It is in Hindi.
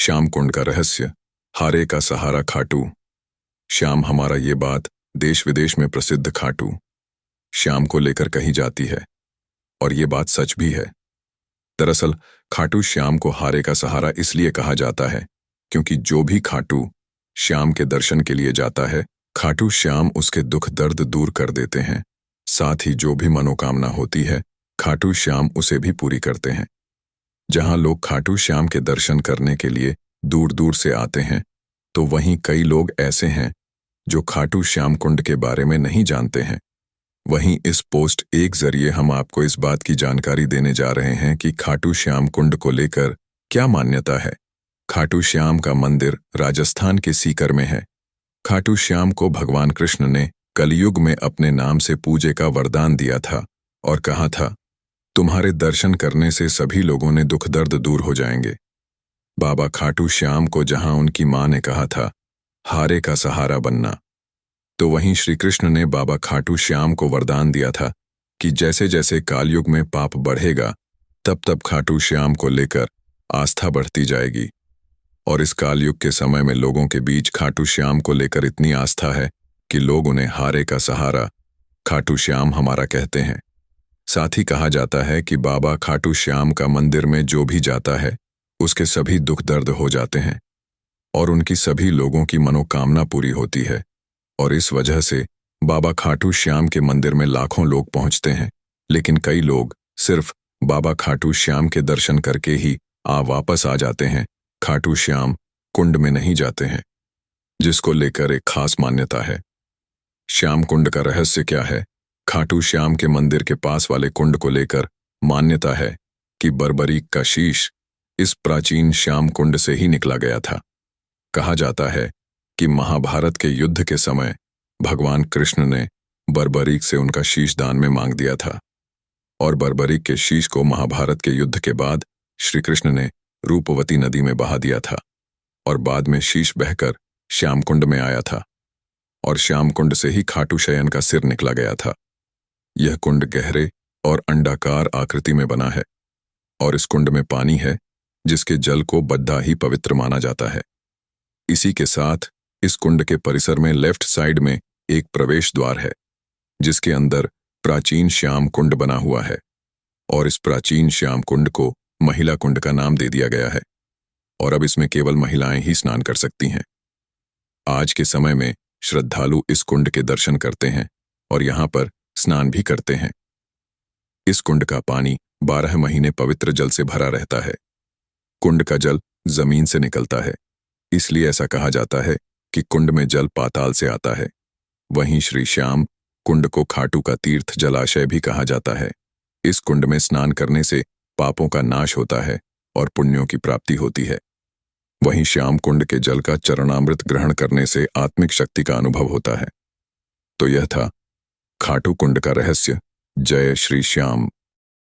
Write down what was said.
श्याम कुंड का रहस्य, हारे का सहारा खाटू। श्याम हमारा, ये बात देश विदेश में प्रसिद्ध खाटू श्याम को लेकर कही जाती है और ये बात सच भी है। दरअसल खाटू श्याम को हारे का सहारा इसलिए कहा जाता है क्योंकि जो भी खाटू श्याम के दर्शन के लिए जाता है, खाटू श्याम उसके दुख दर्द दूर कर देते हैं। साथ ही जो भी मनोकामना होती है, खाटू श्याम उसे भी पूरी करते हैं। जहां लोग खाटू श्याम के दर्शन करने के लिए दूर दूर से आते हैं, तो वहीं कई लोग ऐसे हैं जो खाटू श्याम कुंड के बारे में नहीं जानते हैं। वहीं इस पोस्ट एक जरिए हम आपको इस बात की जानकारी देने जा रहे हैं कि खाटू श्याम कुंड को लेकर क्या मान्यता है। खाटू श्याम का मंदिर राजस्थान के सीकर में है। खाटू श्याम को भगवान कृष्ण ने कलयुग में अपने नाम से पूजे का वरदान दिया था और कहा था, तुम्हारे दर्शन करने से सभी लोगों ने दुख दर्द दूर हो जाएंगे। बाबा खाटू श्याम को जहां उनकी मां ने कहा था, हारे का सहारा बनना, तो वहीं श्री कृष्ण ने बाबा खाटू श्याम को वरदान दिया था कि जैसे जैसे कालयुग में पाप बढ़ेगा, तब तब खाटू श्याम को लेकर आस्था बढ़ती जाएगी। और इस कालयुग के समय में लोगों के बीच खाटू श्याम को लेकर इतनी आस्था है कि लोग उन्हें हारे का सहारा, खाटू श्याम हमारा कहते हैं। साथ ही कहा जाता है कि बाबा खाटू श्याम का मंदिर में जो भी जाता है, उसके सभी दुख दर्द हो जाते हैं और उनकी सभी लोगों की मनोकामना पूरी होती है। और इस वजह से बाबा खाटू श्याम के मंदिर में लाखों लोग पहुंचते हैं, लेकिन कई लोग सिर्फ बाबा खाटू श्याम के दर्शन करके ही वापस आ जाते हैं, खाटू श्याम कुंड में नहीं जाते हैं, जिसको लेकर एक खास मान्यता है। श्याम कुंड का रहस्य क्या है? खाटू श्याम के मंदिर के पास वाले कुंड को लेकर मान्यता है कि बर्बरीक का शीश इस प्राचीन श्याम कुंड से ही निकला गया था। कहा जाता है कि महाभारत के युद्ध के समय भगवान कृष्ण ने बर्बरीक से उनका शीश दान में मांग दिया था और बर्बरीक के शीश को महाभारत के युद्ध के बाद श्री कृष्ण ने रूपवती नदी में बहा दिया था और बाद में शीश बहकर श्याम कुंड में आया था और श्याम कुंड से ही खाटू शयन का सिर निकला गया था। यह कुंड गहरे और अंडाकार आकृति में बना है और इस कुंड में पानी है जिसके जल को बद्धा ही पवित्र माना जाता है। इसी के साथ इस कुंड के परिसर में लेफ्ट साइड में एक प्रवेश द्वार है जिसके अंदर प्राचीन श्याम कुंड बना हुआ है और इस प्राचीन श्याम कुंड को महिला कुंड का नाम दे दिया गया है और अब इसमें केवल महिलाएं ही स्नान कर सकती हैं। आज के समय में श्रद्धालु इस कुंड के दर्शन करते हैं और यहाँ पर स्नान भी करते हैं। इस कुंड का पानी 12 महीने पवित्र जल से भरा रहता है। कुंड का जल जमीन से निकलता है, इसलिए ऐसा कहा जाता है कि कुंड में जल पाताल से आता है। वहीं श्री श्याम कुंड को खाटू का तीर्थ जलाशय भी कहा जाता है। इस कुंड में स्नान करने से पापों का नाश होता है और पुण्यों की प्राप्ति होती है। वहीं श्याम कुंड के जल का चरणामृत ग्रहण करने से आत्मिक शक्ति का अनुभव होता है। तो यह था खाटू कुंड का रहस्य। जय श्री श्याम।